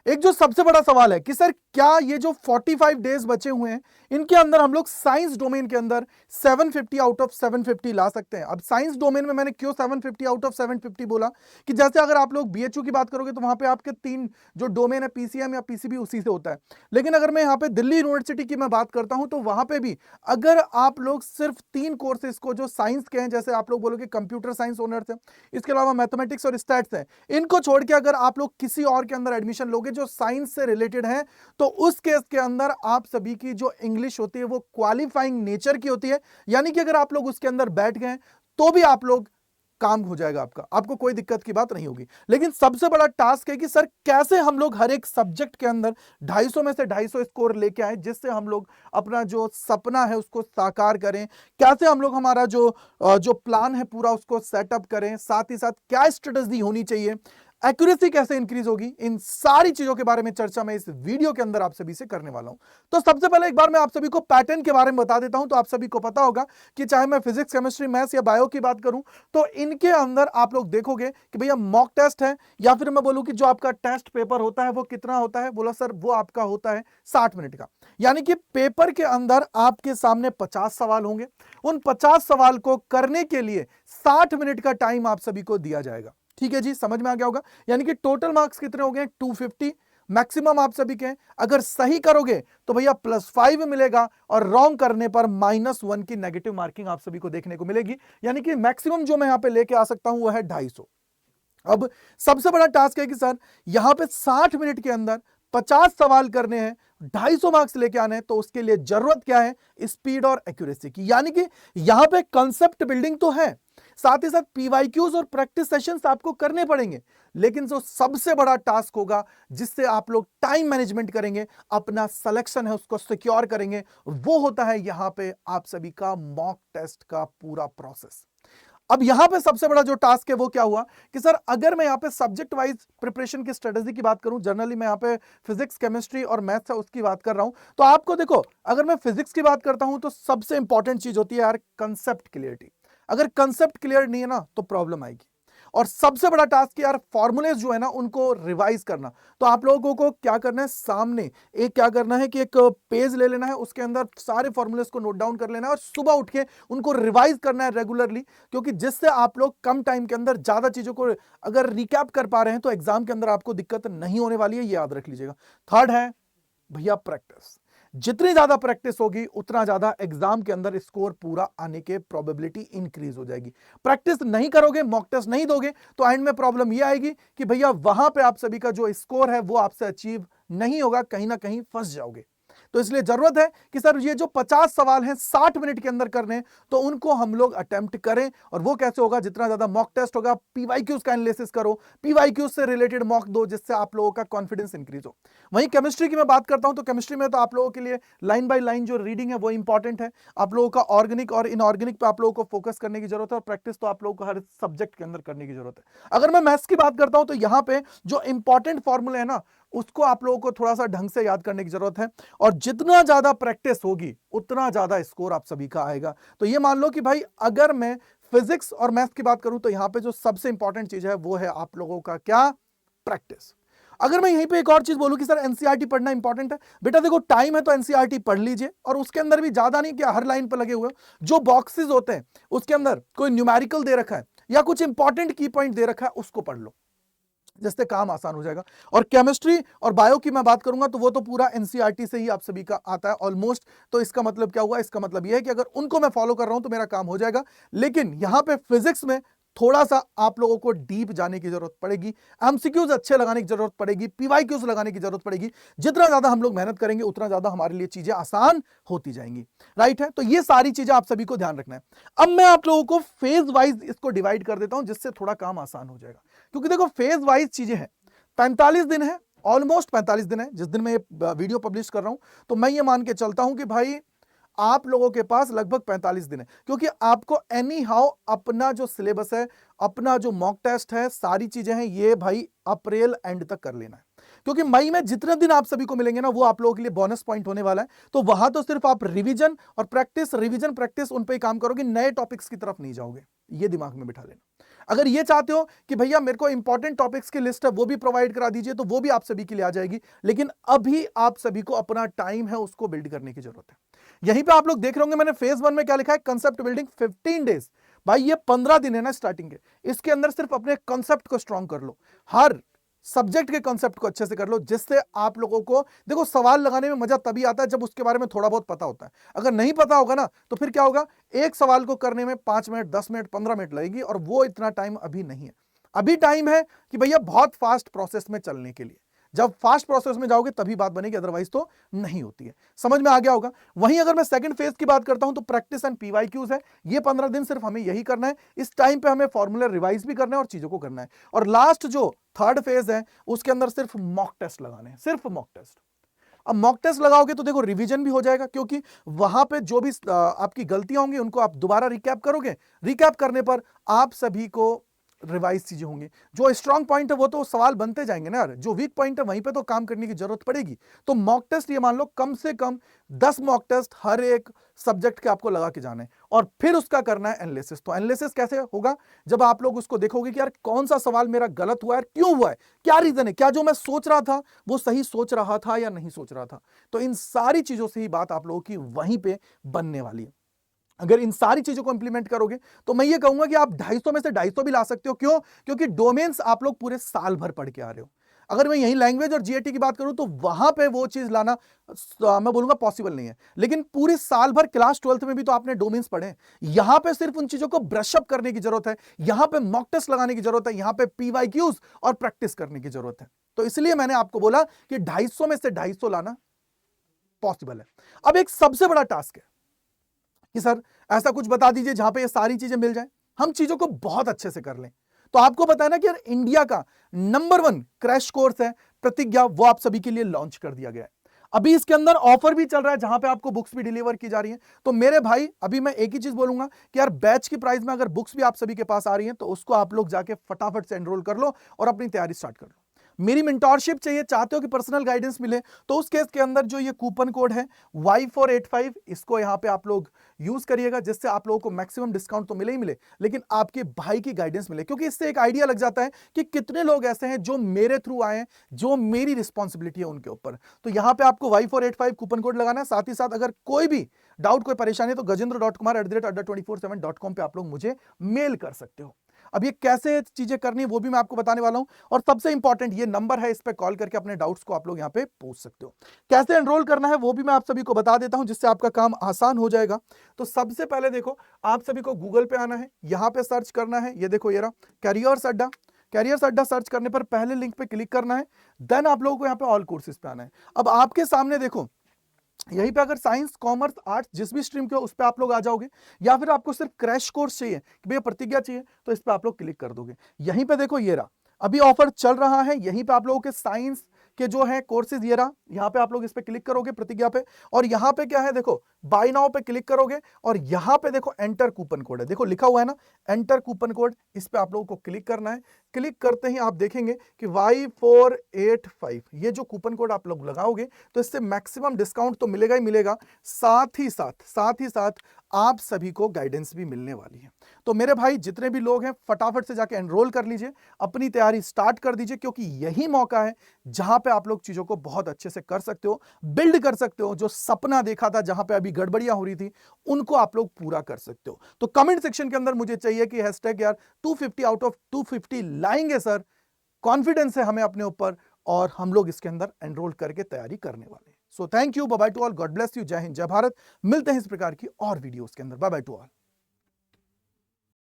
एक जो सबसे बड़ा सवाल है कि सर क्या ये जो 45 डेज बचे हुए हैं इनके अंदर हम लोग साइंस डोमेन के अंदर 750 आउट ऑफ 750 ला सकते हैं। अब साइंस डोमेन में मैंने क्यों 750 आउट ऑफ 750 बोला कि जैसे अगर आप लोग बीएचयू की बात करोगे तो वहां पे आपके 3 जो डोमेन है पीसीएम या पीसीबी उसी से होता है। लेकिन अगर मैं यहाँ पे दिल्ली यूनिवर्सिटी की मैं बात करता हूं तो वहां पे भी अगर आप लोग सिर्फ 3 कोर्सेज को जो साइंस के हैं, जैसे आप लोग बोलोगे कंप्यूटर साइंस ऑनर्स है, इसके अलावा मैथमेटिक्स और स्टैट्स है, इनको छोड़ के अगर आप लोग किसी और के अंदर एडमिशन लोगे जो साइंस से रिलेटेड है तो उस केस के अंदर आप सभी की जो इंग्लिश होती है वो क्वालिफाइंग नेचर की होती है। यानी कि अगर आप लोग उसके अंदर बैठ गए तो भी आप लोग काम हो जाएगा आपका, आपको कोई दिक्कत की बात नहीं होगी। लेकिन सबसे बड़ा टास्क है कि सर कैसे हम लोग हर एक सब्जेक्ट के अंदर 250 में से 250 स्कोर लेके आए जिससे हम लोग अपना जो सपना है उसको साकार करें। कैसे हम लोग हमारा जो प्लान है पूरा उसको सेटअप करें, साथ ही साथ क्या स्ट्रेटजी होनी चाहिए, एक्यूरेसी कैसे इंक्रीज होगी, इन सारी चीजों के बारे में चर्चा मैं इस वीडियो के अंदर आप सभी से करने वाला हूं। तो सबसे पहले एक बार मैं आप सभी को पैटर्न के बारे में बता देता हूं। तो आप सभी को पता होगा कि चाहे मैं फिजिक्स, केमिस्ट्री, मैथ्स या बायो की बात करूं तो इनके अंदर आप लोग देखोगे कि भैया मॉक टेस्ट है, या फिर मैं बोलूं कि जो आपका टेस्ट पेपर होता है वो कितना होता है, बोला सर वो आपका होता है 60 मिनट का। यानी कि पेपर के अंदर आपके सामने 50 सवाल होंगे, उन 50 सवाल को करने के लिए 60 मिनट का टाइम आप सभी को दिया जाएगा। ठीक है जी, समझ में आ गया होगा। यानी कि टोटल मार्क्स कितने हो गए 250 मैक्सिमम आप सभी के। अगर सही करोगे तो भैया +5 मिलेगा और रॉन्ग करने पर -1 की नेगेटिव मार्किंग आप सभी को देखने को मिलेगी। यानी कि मैक्सिमम जो मैं यहां पे लेके आ सकता हूं वो है 250। अब सबसे बड़ा टास्क है कि सर यहां पे 60 मिनट के अंदर 50 सवाल करने हैं, 250 मार्क्स लेके आने हैं, तो उसके लिए जरूरत क्या है, स्पीड और एक्यूरेसी की। यानी कि यहां पे कंसेप्ट बिल्डिंग तो है, साथ ही साथ पीवाईक्यूज और प्रैक्टिस सेशंस आपको करने पड़ेंगे, लेकिन जो सबसे बड़ा टास्क होगा जिससे आप लोग टाइम मैनेजमेंट करेंगे, अपना सिलेक्शन है उसको सिक्योर करेंगे, वो होता है यहां पे आप सभी का मॉक टेस्ट का पूरा प्रोसेस। अब यहां पे सबसे बड़ा जो टास्क है वो क्या हुआ कि सर अगर मैं यहां पे सब्जेक्ट वाइज प्रिपरेशन की स्ट्रेटेजी की बात करूं, जनरली मैं यहां पे फिजिक्स, केमिस्ट्री और मैथ्स है उसकी बात कर रहा हूं, तो आपको देखो अगर मैं फिजिक्स की बात करता हूं तो सबसे इंपॉर्टेंट चीज होती है यार कंसेप्ट क्लियरिटी। अगर कंसेप्ट क्लियर नहीं है ना तो प्रॉब्लम आएगी। और सबसे बड़ा टास्क यार फॉर्मूलेज जो है ना उनको रिवाइज करना। तो आप लोगों को क्या करना है, सामने एक क्या करना है कि एक पेज ले लेना है, उसके अंदर सारे फॉर्मूलेज को नोट डाउन कर लेना है और सुबह उठ के उनको रिवाइज करना है रेगुलरली, क्योंकि जिससे आप लोग कम टाइम के अंदर ज्यादा चीजों को अगर रिकैप कर पा रहे हैं तो एग्जाम के अंदर आपको दिक्कत नहीं होने वाली है, ये याद रख लीजिएगा। थर्ड है भैया प्रैक्टिस। जितनी ज्यादा प्रैक्टिस होगी उतना ज्यादा एग्जाम के अंदर स्कोर पूरा आने के प्रोबेबिलिटी इंक्रीज हो जाएगी। प्रैक्टिस नहीं करोगे, मॉक टेस्ट नहीं दोगे तो एंड में प्रॉब्लम यह आएगी कि भैया वहां पे आप सभी का जो स्कोर है वो आपसे अचीव नहीं होगा, कहीं ना कहीं फंस जाओगे। तो इसलिए जरूरत है कि सर ये जो 50 सवाल हैं 60 मिनट के अंदर करने हैं, तो उनको हम लोग अटेम्प्ट करें। और वो कैसे होगा, जितना ज्यादा मॉक टेस्ट होगा, पीवाईक्यूज का एनालिसिस करो, पीवाईक्यूज से रिलेटेड मॉक दो, जिससे आप लोगों का कॉन्फिडेंस इंक्रीज हो। वहीं केमिस्ट्री की मैं बात करता हूं तो केमिस्ट्री में तो आप लोगों के लिए लाइन बाय लाइन जो रीडिंग है वो इंपॉर्टेंट है। आप लोगों का ऑर्गेनिक और इनऑर्गेनिक पे आप लोगों को फोकस करने की जरूरत है, और प्रैक्टिस तो आप लोगों को हर सब्जेक्ट के अंदर करने की जरूरत है। अगर मैं मैथ्स की बात करता हूं तो यहां पे जो इंपॉर्टेंट फॉर्मूले है ना उसको आप लोगों को थोड़ा सा ढंग से याद करने की जरूरत है, और जितना ज्यादा प्रैक्टिस होगी उतना ज्यादा स्कोर आप सभी का आएगा। तो ये मान लो कि भाई अगर मैं फिजिक्स और मैथ्स की बात करूं तो यहां पे जो सबसे इंपॉर्टेंट चीज है वो है आप लोगों का क्या, प्रैक्टिस। अगर मैं यहीं पे एक और चीज बोलूं कि सर एनसीईआरटी पढ़ना इंपॉर्टेंट है, बेटा देखो टाइम है तो एनसीईआरटी पढ़ लीजिए, और उसके अंदर भी ज्यादा नहीं कि हर लाइन पर लगे हुए जो बॉक्सेस होते हैं उसके अंदर कोई न्यूमेरिकल दे रखा है या कुछ इंपॉर्टेंट की पॉइंट दे रखा है उसको पढ़ लो, जिससे काम आसान हो जाएगा। और केमिस्ट्री और बायो की मैं बात करूंगा तो वो तो पूरा एनसीईआरटी से ही आप सभी का आता है ऑलमोस्ट। तो इसका मतलब क्या हुआ, इसका मतलब यह है कि अगर उनको मैं फॉलो कर रहा हूं तो मेरा काम हो जाएगा। लेकिन यहां पे फिजिक्स में थोड़ा सा आप लोगों को डीप जाने की जरूरत पड़ेगी, एमसीक्यूज अच्छे लगाने की जरूरत पड़ेगी, पीवाईक्यूज लगाने की जरूरत पड़ेगी। जितना ज्यादा हम लोग मेहनत करेंगे उतना ज्यादा हमारे लिए चीजें आसान होती जाएंगी। राइट है, तो ये सारी चीजें आप सभी को ध्यान रखना है। अब मैं आप लोगों को फेज वाइज इसको डिवाइड कर देता हूं, जिससे थोड़ा काम आसान हो जाएगा। क्योंकि देखो फेज वाइज चीजें हैं, 45 दिन है, ऑलमोस्ट 45 दिन है जिस दिन मैं ये वीडियो पब्लिश कर रहा हूं, तो मैं ये मान के चलता हूं कि भाई आप लोगों के पास लगभग 45 दिन है, क्योंकि आपको एनी हाउ अपना जो सिलेबस है, अपना जो मॉक टेस्ट है, सारी चीजें हैं, ये भाई अप्रैल एंड तक कर लेना है। क्योंकि मई में जितने दिन आप सभी को मिलेंगे ना वो आप लोगों के लिए बोनस पॉइंट होने वाला है। तो वहां तो सिर्फ आप रिवीजन और प्रैक्टिस, रिवीजन प्रैक्टिस उन पे ही काम करोगे, नए टॉपिक्स की तरफ नहीं जाओगे, ये दिमाग में बिठा लेना। अगर ये चाहते हो कि भैया मेरे को इंपॉर्टेंट टॉपिक्स की लिस्ट है वो भी प्रोवाइड करा दीजिए, तो वो भी आप सभी के लिए आ जाएगी। लेकिन अभी आप सभी को अपना टाइम है उसको बिल्ड करने की जरूरत है। यहीं पे आप लोग देख रहे होंगे मैंने फेज 1 में क्या लिखा है, कंसेप्ट बिल्डिंग 15 डेज। भाई ये 15 दिन है ना स्टार्टिंग के, इसके अंदर सिर्फ अपने कंसेप्ट को स्ट्रांग कर लो, हर सब्जेक्ट के कॉन्सेप्ट को अच्छे से कर लो, जिससे आप लोगों को देखो सवाल लगाने में मजा तभी आता है जब उसके बारे में थोड़ा बहुत पता होता है। अगर नहीं पता होगा ना तो फिर क्या होगा, एक सवाल को करने में 5 मिनट 10 मिनट 15 मिनट लगेगी, और वो इतना टाइम अभी नहीं है। अभी टाइम है कि भैया बहुत फास्ट प्रोसेस में चलने के लिए, जब फास्ट प्रोसेस में जाओगे तभी बात बनेगी, अदरवाइज तो नहीं होती है। समझ में आ गया होगा। वहीं अगर मैं सेकंड फेज की बात करता हूं तो प्रैक्टिस एंड पीवाईक्यूज है। ये 15 दिन सिर्फ हमें यही करना है, इस टाइम पे हमें फॉर्मूला रिवाइज भी करना है और चीजों को करना है। और लास्ट जो थर्ड फेज है उसके अंदर सिर्फ मॉक टेस्ट लगाने हैं, सिर्फ मॉक टेस्ट। अब मॉक टेस्ट लगाओगे तो देखो रिवीजन भी हो जाएगा, क्योंकि वहां पे जो भी आपकी गलतियां होंगी उनको आप दोबारा रिकैप करोगे, रिकैप करने पर आप सभी को रिवाइज चीजें होंगी। जो स्ट्रांग पॉइंट है वो तो सवाल बनते जाएंगे ना यार, जो वीक पॉइंट है वहीं पे तो काम करने की जरूरत पड़ेगी। तो मॉक टेस्ट ये मान लो कम से कम 10 मॉक टेस्ट हर एक सब्जेक्ट के आपको लगा के जाना है, और फिर उसका करना है एनालिसिस। तो एनालिसिस कैसे होगा, जब आप लोग उसको देखोगे कि यार कौन सा सवाल मेरा गलत हुआ है, क्यों हुआ है, क्या रीजन है, क्या जो मैं सोच रहा था वो सही सोच रहा था या नहीं सोच रहा था। तो इन सारी चीजों से ही बात आप लोगों की वहीं पे बनने वाली है। अगर इन सारी चीजों को इंप्लीमेंट करोगे तो मैं ये कहूंगा कि आप 250 में से 250 भी ला सकते हो। क्यों? क्योंकि डोमेन्स आप लोग पूरे साल भर पढ़ के आ रहे हो। अगर मैं यही लैंग्वेज और जीएटी की बात करूं तो वहां पे वो चीज लाना मैं बोलूंगा पॉसिबल नहीं है। लेकिन पूरे साल भर क्लास 12th में भी तो आपने डोमेन्स पढ़े, यहां पे सिर्फ उन चीजों को ब्रश अप करने की जरूरत है, यहां पे मॉक टेस्ट लगाने की जरूरत है, यहां पे पीवाईक्यूज और प्रैक्टिस करने की जरूरत है। तो इसलिए मैंने आपको बोला कि 250 में से 250 लाना पॉसिबल है। अब एक सबसे बड़ा टास्क है कि सर ऐसा कुछ बता दीजिए जहां पे ये सारी चीजें मिल जाए, हम चीजों को बहुत अच्छे से कर लें। तो आपको पता है ना कि यार इंडिया का नंबर 1 क्रैश कोर्स है प्रतिज्ञा, वो आप सभी के लिए लॉन्च कर दिया गया है। अभी इसके अंदर ऑफर भी चल रहा है जहां पे आपको बुक्स भी डिलीवर की जा रही हैं। तो मेरे भाई अभी मैं एक ही चीज बोलूंगा कि यार बैच की प्राइस में अगर बुक्स भी आप सभी के पास आ रही हैं तो उसको आप लोग जाके फटाफट से एनरोल कर लो और अपनी तैयारी स्टार्ट कर लो। मेरी मेंटोरशिप चाहिए, चाहते हो कि पर्सनल गाइडेंस मिले, तो उस केस के अंदर जो ये कूपन कोड है Y485, इसको यहां पे आप लोग यूज करिएगा, जिससे आप लोगों को मैक्सिमम डिस्काउंट तो मिले ही मिले, लेकिन आपके भाई की गाइडेंस मिले। क्योंकि इससे एक आइडिया लग जाता है कि कितने लोग ऐसे हैं जो मेरे थ्रू आए हैं, जो मेरी रिस्पॉन्सिबिलिटी है उनके ऊपर। तो यहां पे आपको Y485 कूपन कोड लगाना है। साथ ही साथ अगर कोई भी डाउट, कोई परेशानी है तो gajendra.kumar@adda247.com पे आप लोग मुझे मेल कर सकते हो। अब ये कैसे चीजें करनी है वो भी मैं आपको बताने वाला हूं, और सबसे इंपॉर्टेंट ये नंबर है, इस पे कॉल करके अपने डाउट्स को आप लोग यहां पे पूछ सकते हो। कैसे एनरोल करना है वो भी मैं आप सभी को बता देता हूं, जिससे आपका काम आसान हो जाएगा। तो सबसे पहले देखो, आप सभी को गूगल पे आना है, यहां पे सर्च करना है, ये देखो ये रहा कैरियर्स अड्डा। कैरियर्स अड्डा सर्च करने पर पहले लिंक पे क्लिक करना है, देन आप लोगों को यहाँ पे ऑल कोर्सेज पे आना है। अब आपके सामने देखो यहीं पे अगर साइंस कॉमर्स आर्ट्स जिस भी स्ट्रीम के हो उस पे आप लोग आ जाओगे, या फिर आपको सिर्फ क्रैश कोर्स चाहिए कि भैया प्रतिज्ञा चाहिए, तो इस पे आप लोग क्लिक कर दोगे। यहीं पे देखो ये रहा, अभी ऑफर चल रहा है, यहीं पे आप लोगों के साइंस के जो है कोर्सेज ये रहा, यहां पे आप लोग इस पे क्लिक करोगे प्रतिज्ञा पे, और यहां पे क्या है देखो बाय नाउ पे क्लिक करोगे, और यहां पे देखो एंटर कूपन कोड है, देखो लिखा हुआ है ना एंटर कूपन कोड, इस पे आप लोगों को क्लिक करना है। क्लिक करते ही आप देखेंगे कि Y485 ये जो कूपन कोड आप लोग लगाओगे तो इससे मैक्सिमम डिस्काउंट तो मिलेगा ही मिलेगा, साथ ही साथ आप सभी को गाइडेंस भी मिलने वाली है। तो मेरे भाई जितने भी लोग हैं फटाफट से जाके एनरोल कर लीजिए, अपनी तैयारी स्टार्ट कर दीजिए, क्योंकि यही मौका है जहां पे आप लोग चीजों को बहुत अच्छे से कर सकते हो, बिल्ड कर सकते हो। जो सपना देखा था जहां पे अभी गड़बड़ियां हो रही थी उनको आप लोग पूरा कर सकते हो। तो कमेंट सेक्शन के अंदर मुझे चाहिए कि हैशटैग यार 250 आउट ऑफ 250 लाएंगे सर, कॉन्फिडेंस है हमें अपने ऊपर, और हम लोग इसके अंदर एनरोल करके तैयारी करने वाले हैं। So thank you, bye bye to all, God bless you, जय हिंद जय भारत। मिलते हैं इस प्रकार की और वीडियोस के अंदर, बाय बाय टू ऑल।